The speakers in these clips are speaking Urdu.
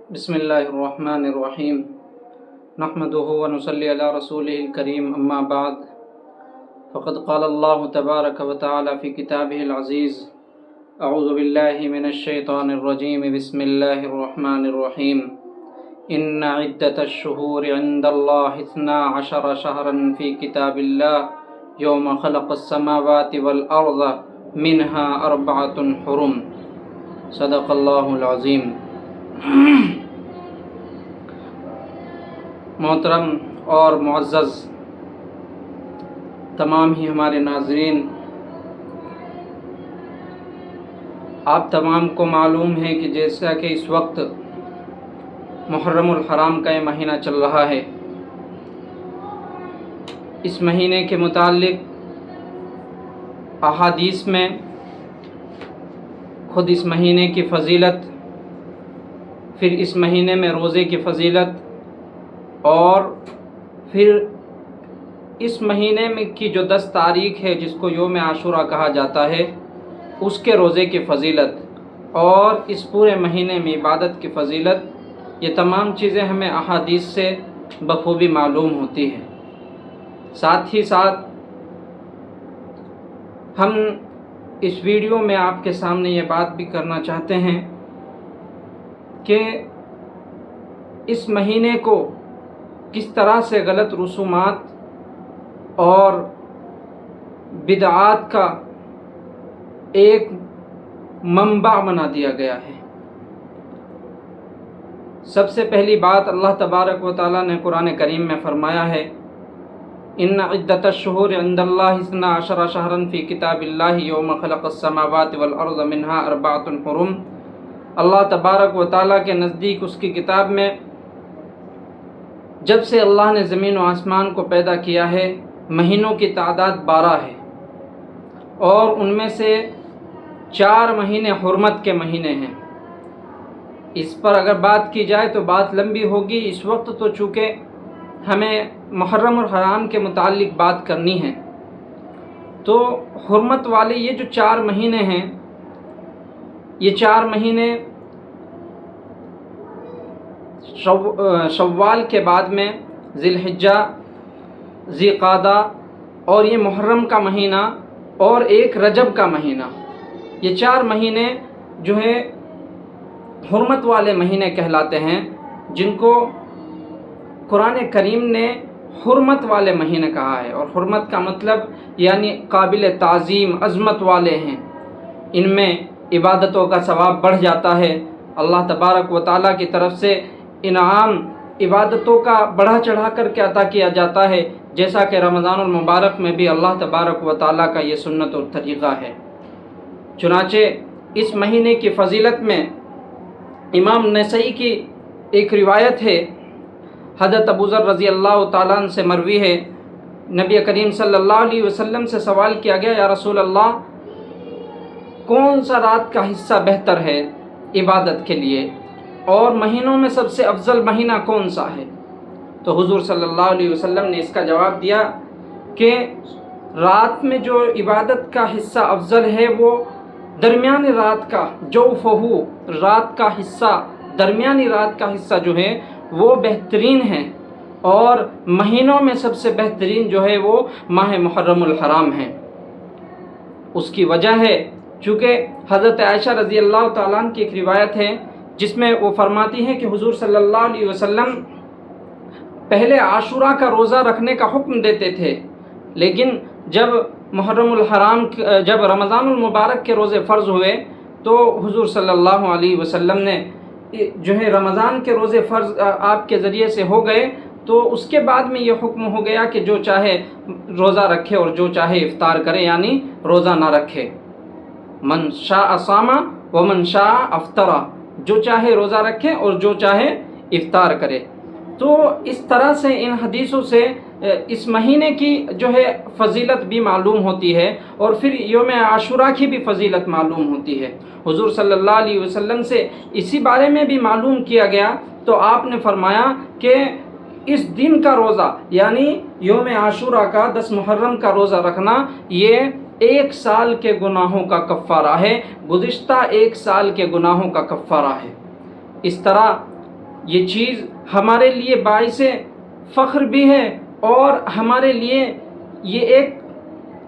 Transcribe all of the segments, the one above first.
بسم اللہ الرحمن الرحیم نحمده ونصلی علی رسوله الکریم اما بعد فقد قال اللہ تبارک وتعالی فی کتابہ العزیز اعوذ باللہ من الشیطان الرجیم بسم اللہ الرحمن الرحیم ان عدت الشہور عند اللہ 12 شہرا فی کتاب اللہ یوم خلق السماوات والارض منها 4 حرم صدق اللہ العظیم۔ محترم اور معزز تمام ہی ہمارے ناظرین، آپ تمام کو معلوم ہے کہ جیسا کہ اس وقت محرم الحرام کا یہ مہینہ چل رہا ہے، اس مہینے کے متعلق احادیث میں خود اس مہینے کی فضیلت، پھر اس مہینے میں روزے کی فضیلت، اور پھر اس مہینے میں کی جو 10 تاریخ ہے جس کو یوم عاشوراء کہا جاتا ہے، اس کے روزے کی فضیلت، اور اس پورے مہینے میں عبادت کی فضیلت، یہ تمام چیزیں ہمیں احادیث سے بخوبی معلوم ہوتی ہیں۔ ساتھ ہی ساتھ ہم اس ویڈیو میں آپ کے سامنے یہ بات بھی کرنا چاہتے ہیں کہ اس مہینے کو کس طرح سے غلط رسومات اور بدعات کا ایک منبع بنا دیا گیا ہے۔ سب سے پہلی بات، اللہ تبارک و تعالیٰ نے قرآن کریم میں فرمایا ہے، ان عدت الشہور عند اللہ 12 شہرا فی کتاب اللہ یوم خلق السماوات والارض منها 4 حرم۔ اللہ تبارک و تعالیٰ کے نزدیک اس کی کتاب میں جب سے اللہ نے زمین و آسمان کو پیدا کیا ہے، مہینوں کی تعداد 12 ہے، اور ان میں سے 4 مہینے حرمت کے مہینے ہیں۔ اس پر اگر بات کی جائے تو بات لمبی ہوگی، اس وقت تو چونکہ ہمیں محرم الحرام کے متعلق بات کرنی ہے، تو حرمت والے یہ جو 4 مہینے ہیں، یہ 4 مہینے شوال کے بعد میں ذی الحجہ، ذی قعدہ، اور یہ محرم کا مہینہ، اور ایک رجب کا مہینہ، یہ 4 مہینے جو ہیں حرمت والے مہینے کہلاتے ہیں، جن کو قرآن کریم نے حرمت والے مہینے کہا ہے۔ اور حرمت کا مطلب یعنی قابل تعظیم، عظمت والے ہیں، ان میں عبادتوں کا ثواب بڑھ جاتا ہے، اللہ تبارک و تعالیٰ کی طرف سے انعام عبادتوں کا بڑھا چڑھا کر کے عطا کیا جاتا ہے، جیسا کہ رمضان المبارک میں بھی اللہ تبارک و تعالیٰ کا یہ سنت اور طریقہ ہے۔ چنانچہ اس مہینے کی فضیلت میں امام نسائی کی ایک روایت ہے، حضرت ابو ذر رضی اللہ تعالیٰ عنہ سے مروی ہے، نبی کریم صلی اللہ علیہ وسلم سے سوال کیا گیا، یا رسول اللہ، کون سا رات کا حصہ بہتر ہے عبادت کے لیے، اور مہینوں میں سب سے افضل مہینہ کون سا ہے؟ تو حضور صلی اللہ علیہ وسلم نے اس کا جواب دیا کہ رات میں جو عبادت کا حصہ افضل ہے وہ درمیانی رات کا جوفہو، رات کا حصہ، درمیانی رات کا حصہ جو ہے وہ بہترین ہے، اور مہینوں میں سب سے بہترین جو ہے وہ ماہ محرم الحرام ہے۔ اس کی وجہ ہے چونکہ حضرت عائشہ رضی اللہ تعالیٰ عنہ کی ایک روایت ہے جس میں وہ فرماتی ہیں کہ حضور صلی اللہ علیہ وسلم پہلے عاشوراء کا روزہ رکھنے کا حکم دیتے تھے، لیکن جب محرم الحرام، جب رمضان المبارک کے روزے فرض ہوئے تو حضور صلی اللہ علیہ وسلم نے جو ہے رمضان کے روزے فرض آپ کے ذریعے سے ہو گئے، تو اس کے بعد میں یہ حکم ہو گیا کہ جو چاہے روزہ رکھے اور جو چاہے افطار کرے، یعنی روزہ نہ رکھے۔ من شاء صام ومن شاء افطر، جو چاہے روزہ رکھے اور جو چاہے افطار کرے۔ تو اس طرح سے ان حدیثوں سے اس مہینے کی جو ہے فضیلت بھی معلوم ہوتی ہے، اور پھر یوم عاشوراء کی بھی فضیلت معلوم ہوتی ہے۔ حضور صلی اللہ علیہ وسلم سے اسی بارے میں بھی معلوم کیا گیا، تو آپ نے فرمایا کہ اس دن کا روزہ یعنی یوم عاشوراء کا 10 محرم کا روزہ رکھنا، یہ 1 سال کے گناہوں کا کفارہ ہے، گزشتہ 1 سال کے گناہوں کا کفارہ ہے۔ اس طرح یہ چیز ہمارے لیے باعث فخر بھی ہے اور ہمارے لیے یہ ایک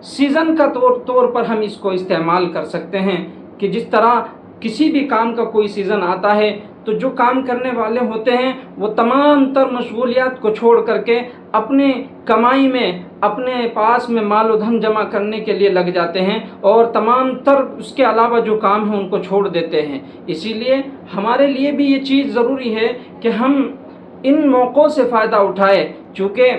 سیزن کا طور پر ہم اس کو استعمال کر سکتے ہیں کہ جس طرح کسی بھی کام کا کوئی سیزن آتا ہے تو جو کام کرنے والے ہوتے ہیں وہ تمام تر مشغولیات کو چھوڑ کر کے اپنے کمائی میں، اپنے پاس میں مال و دھن جمع کرنے کے لیے لگ جاتے ہیں اور تمام تر اس کے علاوہ جو کام ہیں ان کو چھوڑ دیتے ہیں۔ اسی لیے ہمارے لیے بھی یہ چیز ضروری ہے کہ ہم ان موقعوں سے فائدہ اٹھائیں، چونکہ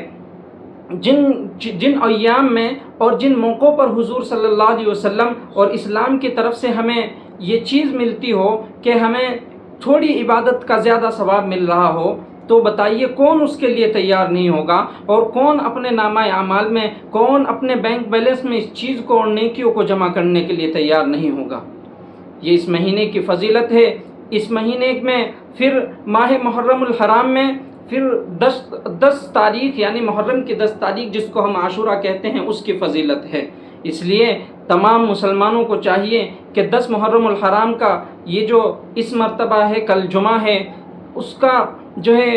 جن ایام میں اور جن موقعوں پر حضور صلی اللہ علیہ وسلم اور اسلام کی طرف سے ہمیں یہ چیز ملتی ہو کہ ہمیں تھوڑی عبادت کا زیادہ ثواب مل رہا ہو، تو بتائیے کون اس کے لیے تیار نہیں ہوگا، اور کون اپنے نامہ اعمال میں، کون اپنے بینک بیلنس میں اس چیز کو اور نیکیوں کو جمع کرنے کے لیے تیار نہیں ہوگا۔ یہ اس مہینے کی فضیلت ہے۔ اس مہینے میں پھر ماہ محرم الحرام میں پھر 10 تاریخ یعنی محرم کی 10 تاریخ جس کو ہم عاشورہ کہتے ہیں اس کی فضیلت ہے۔ اس لیے تمام مسلمانوں کو چاہیے کہ 10 محرم الحرام کا یہ جو اس مرتبہ ہے، کل جمعہ ہے، اس کا جو ہے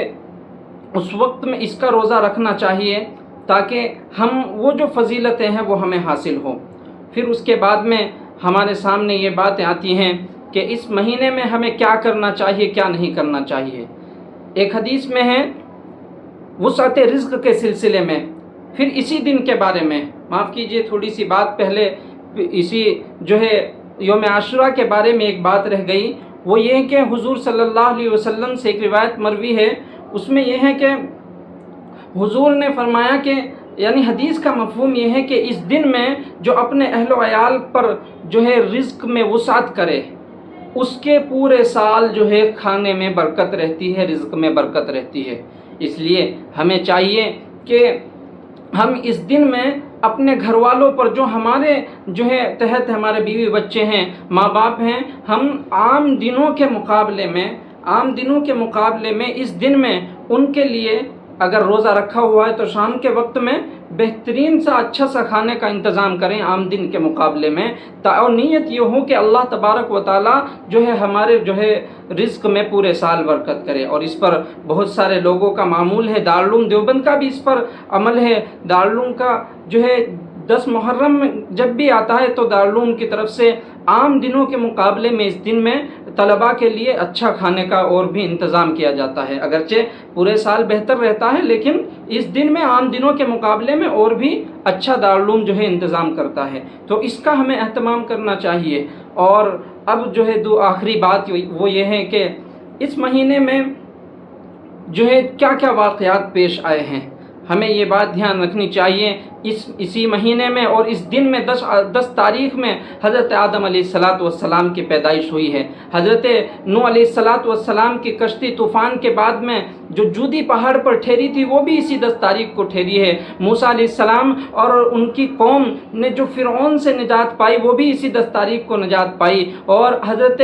اس وقت میں اس کا روزہ رکھنا چاہیے تاکہ ہم وہ جو فضیلتیں ہیں وہ ہمیں حاصل ہوں۔ پھر اس کے بعد میں ہمارے سامنے یہ باتیں آتی ہیں کہ اس مہینے میں ہمیں کیا کرنا چاہیے، کیا نہیں کرنا چاہیے۔ ایک حدیث میں ہے وسعت رزق کے سلسلے میں، پھر اسی دن کے بارے میں، معاف کیجئے تھوڑی سی بات پہلے اسی جو ہے یوم عاشورہ کے بارے میں ایک بات رہ گئی، وہ یہ ہے کہ حضور صلی اللہ علیہ وسلم سے ایک روایت مروی ہے، اس میں یہ ہے کہ حضور نے فرمایا کہ یعنی حدیث کا مفہوم یہ ہے کہ اس دن میں جو اپنے اہل و عیال پر جو ہے رزق میں وسعت کرے، اس کے پورے سال جو ہے کھانے میں برکت رہتی ہے، رزق میں برکت رہتی ہے۔ اس لیے ہمیں چاہیے کہ ہم اس دن میں اپنے گھر والوں پر جو ہمارے جو ہے تحت ہمارے بیوی بچے ہیں، ماں باپ ہیں، ہم عام دنوں کے مقابلے میں اس دن میں ان کے لیے اگر روزہ رکھا ہوا ہے تو شام کے وقت میں بہترین سا اچھا سا کھانے کا انتظام کریں عام دن کے مقابلے میں، اور نیت یہ ہو کہ اللہ تبارک و تعالیٰ جو ہے ہمارے جو ہے رزق میں پورے سال برکت کرے۔ اور اس پر بہت سارے لوگوں کا معمول ہے، دارالعلوم دیوبند کا بھی اس پر عمل ہے۔ دارالعلوم کا جو ہے 10 محرم جب بھی آتا ہے تو دارالعلوم کی طرف سے عام دنوں کے مقابلے میں اس دن میں طلباء کے لیے اچھا کھانے کا اور بھی انتظام کیا جاتا ہے، اگرچہ پورے سال بہتر رہتا ہے لیکن اس دن میں عام دنوں کے مقابلے میں اور بھی اچھا دارالعلوم جو ہے انتظام کرتا ہے، تو اس کا ہمیں اہتمام کرنا چاہیے۔ اور اب جو ہے آخری بات وہ یہ ہے کہ اس مہینے میں جو ہے کیا کیا واقعات پیش آئے ہیں، ہمیں یہ بات دھیان رکھنی چاہیے۔ اسی مہینے میں اور اس دن میں 10 تاریخ میں حضرت آدم علیہ السلام کی پیدائش ہوئی ہے۔ حضرت نوح علیہ السلام کی کشتی طوفان کے بعد میں جو جودی پہاڑ پر ٹھہری تھی وہ بھی اسی 10 تاریخ کو ٹھہری ہے۔ موسیٰ علیہ السلام اور ان کی قوم نے جو فرعون سے نجات پائی وہ بھی اسی 10 تاریخ کو نجات پائی، اور حضرت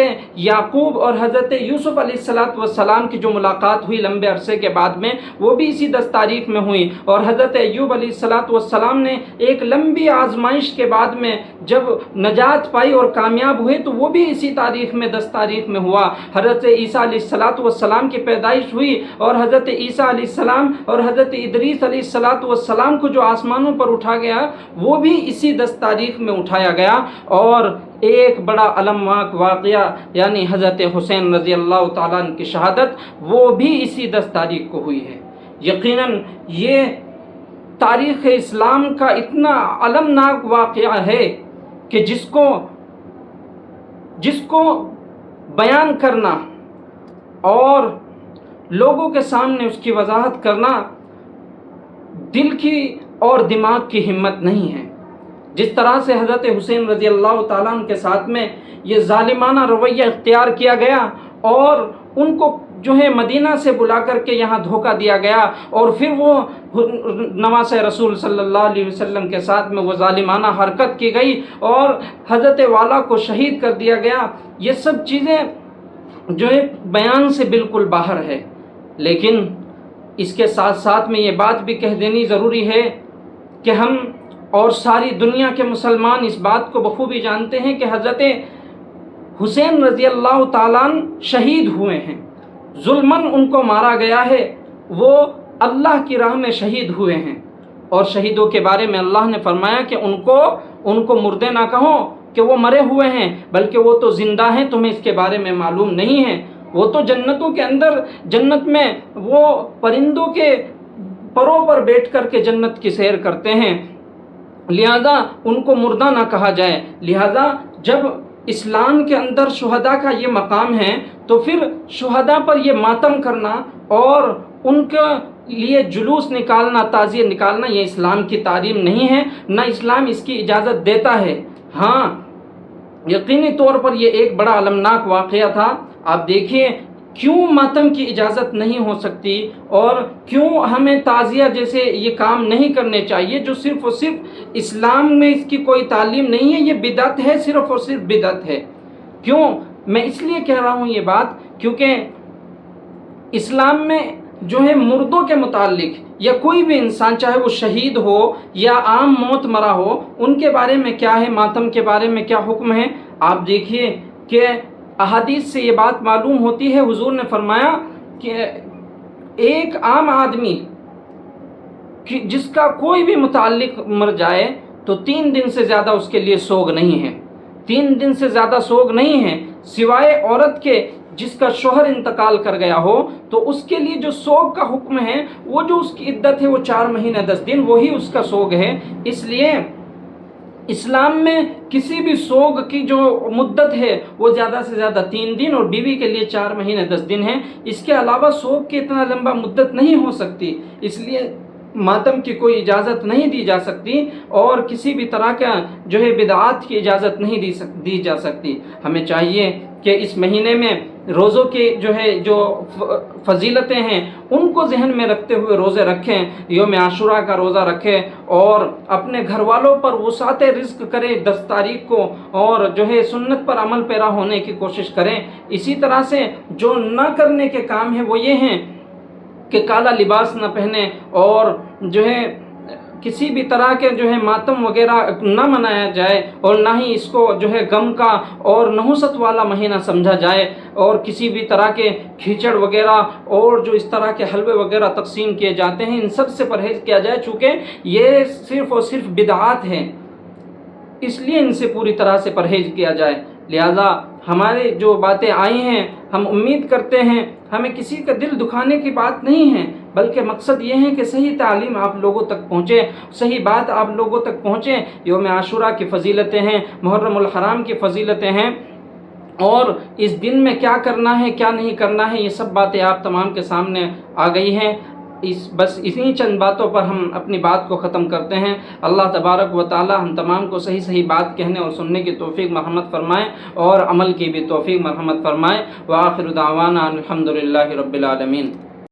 یعقوب اور حضرت یوسف علیہ السلام کی جو ملاقات ہوئی لمبے عرصے کے بعد میں وہ بھی اسی 10 تاریخ میں ہوئی، اور حضرت ایوب علیہ السلام نے ایک لمبی آزمائش کے بعد میں جب نجات پائی اور کامیاب ہوئے تو وہ بھی اسی تاریخ میں 10 تاریخ میں ہوا۔ حضرت عیسیٰ علیہ السلام کی پیدائش ہوئی، اور حضرت عیسیٰ علیہ السلام اور حضرت ادریس علیہ السلام کو جو آسمانوں پر اٹھا گیا وہ بھی اسی 10 تاریخ میں اٹھایا گیا۔ اور ایک بڑا علمناک واقعہ یعنی حضرت حسین رضی اللہ تعالیٰ عنہ کی شہادت وہ بھی اسی 10 تاریخ کو ہوئی ہے۔ یقیناً یہ تاریخ اسلام کا اتنا علمناک واقعہ ہے کہ جس کو بیان کرنا اور لوگوں کے سامنے اس کی وضاحت کرنا دل کی اور دماغ کی ہمت نہیں ہے۔ جس طرح سے حضرت حسین رضی اللہ تعالیٰ عنہ کے ساتھ میں یہ ظالمانہ رویہ اختیار کیا گیا اور ان کو جو ہے مدینہ سے بلا کر کے یہاں دھوکہ دیا گیا، اور پھر وہ نواز رسول صلی اللہ علیہ وسلم کے ساتھ میں وہ ظالمانہ حرکت کی گئی اور حضرت والا کو شہید کر دیا گیا، یہ سب چیزیں جو ہے بیان سے بالکل باہر ہے۔ لیکن اس کے ساتھ ساتھ میں یہ بات بھی کہہ دینی ضروری ہے کہ ہم اور ساری دنیا کے مسلمان اس بات کو بخوبی جانتے ہیں کہ حضرت حسین رضی اللہ تعالیٰ عنہ شہید ہوئے ہیں۔ ظلمن ان کو مارا گیا ہے، وہ اللہ کی راہ میں شہید ہوئے ہیں۔ اور شہیدوں کے بارے میں اللہ نے فرمایا کہ ان کو مردے نہ کہو کہ وہ مرے ہوئے ہیں، بلکہ وہ تو زندہ ہیں، تمہیں اس کے بارے میں معلوم نہیں ہے۔ وہ تو جنتوں کے اندر، جنت میں وہ پرندوں کے پروں پر بیٹھ کر کے جنت کی سیر کرتے ہیں، لہذا ان کو مردہ نہ کہا جائے۔ لہذا جب اسلام کے اندر شہداء کا یہ مقام ہے تو پھر شہداء پر یہ ماتم کرنا اور ان کے لیے جلوس نکالنا، تعزیہ نکالنا، یہ اسلام کی تعلیم نہیں ہے، نہ اسلام اس کی اجازت دیتا ہے۔ ہاں، یقینی طور پر یہ ایک بڑا المناک واقعہ تھا۔ آپ دیکھیے کیوں ماتم کی اجازت نہیں ہو سکتی اور کیوں ہمیں تعزیہ جیسے یہ کام نہیں کرنے چاہیے جو صرف اور صرف اسلام میں اس کی کوئی تعلیم نہیں ہے، یہ بدعت ہے، صرف اور صرف بدعت ہے۔ کیوں میں اس لیے کہہ رہا ہوں یہ بات، کیونکہ اسلام میں جو ہے مردوں کے متعلق یا کوئی بھی انسان چاہے وہ شہید ہو یا عام موت مرا ہو، ان کے بارے میں کیا ہے، ماتم کے بارے میں کیا حکم ہے۔ آپ دیکھیے کہ احادیث سے یہ بات معلوم ہوتی ہے، حضور نے فرمایا کہ ایک عام آدمی جس کا کوئی بھی متعلق مر جائے تو 3 دن سے زیادہ اس کے لیے سوگ نہیں ہے، 3 دن سے زیادہ سوگ نہیں ہے، سوائے عورت کے جس کا شوہر انتقال کر گیا ہو تو اس کے لیے جو سوگ کا حکم ہے، وہ جو اس کی عدت ہے وہ 4 مہینے 10 دن، وہی اس کا سوگ ہے۔ اس لیے اسلام میں کسی بھی سوگ کی جو مدت ہے وہ زیادہ سے زیادہ 3 دن اور بیوی کے لیے 4 مہینے 10 دن ہے، اس کے علاوہ سوگ کی اتنا لمبا مدت نہیں ہو سکتی، اس لیے ماتم کی کوئی اجازت نہیں دی جا سکتی اور کسی بھی طرح کا جو ہے بدعات کی اجازت نہیں دی جا سکتی۔ ہمیں چاہیے کہ اس مہینے میں روزوں کے جو فضیلتیں ہیں ان کو ذہن میں رکھتے ہوئے روزے رکھیں، یوم عاشوراء کا روزہ رکھیں اور اپنے گھر والوں پر وسعت رزق کریں 10 تاریخ کو، اور جو ہے سنت پر عمل پیرا ہونے کی کوشش کریں۔ اسی طرح سے جو نہ کرنے کے کام ہیں وہ یہ ہیں کہ کالا لباس نہ پہنے اور جو ہے کسی بھی طرح کے جو ہے ماتم وغیرہ نہ منایا جائے، اور نہ ہی اس کو جو ہے غم کا اور نحوست والا مہینہ سمجھا جائے، اور کسی بھی طرح کے کھیچڑ وغیرہ اور جو اس طرح کے حلوے وغیرہ تقسیم کیے جاتے ہیں ان سب سے پرہیز کیا جائے، چونکہ یہ صرف اور صرف بدعات ہیں، اس لیے ان سے پوری طرح سے پرہیز کیا جائے۔ لہذا ہمارے جو باتیں آئی ہیں ہم امید کرتے ہیں ہمیں کسی کا دل دکھانے کی بات نہیں ہے، بلکہ مقصد یہ ہے کہ صحیح تعلیم آپ لوگوں تک پہنچے، صحیح بات آپ لوگوں تک پہنچے۔ یوم عاشوراء کی فضیلتیں ہیں، محرم الحرام کی فضیلتیں ہیں، اور اس دن میں کیا کرنا ہے کیا نہیں کرنا ہے، یہ سب باتیں آپ تمام کے سامنے آ گئی ہیں۔ بس اسی چند باتوں پر ہم اپنی بات کو ختم کرتے ہیں۔ اللہ تبارک و تعالی ہم تمام کو صحیح بات کہنے اور سننے کی توفیق مرحمت فرمائے اور عمل کی بھی توفیق مرحمت فرمائے۔ وآخر دعوانا الحمدللہ رب العالمین۔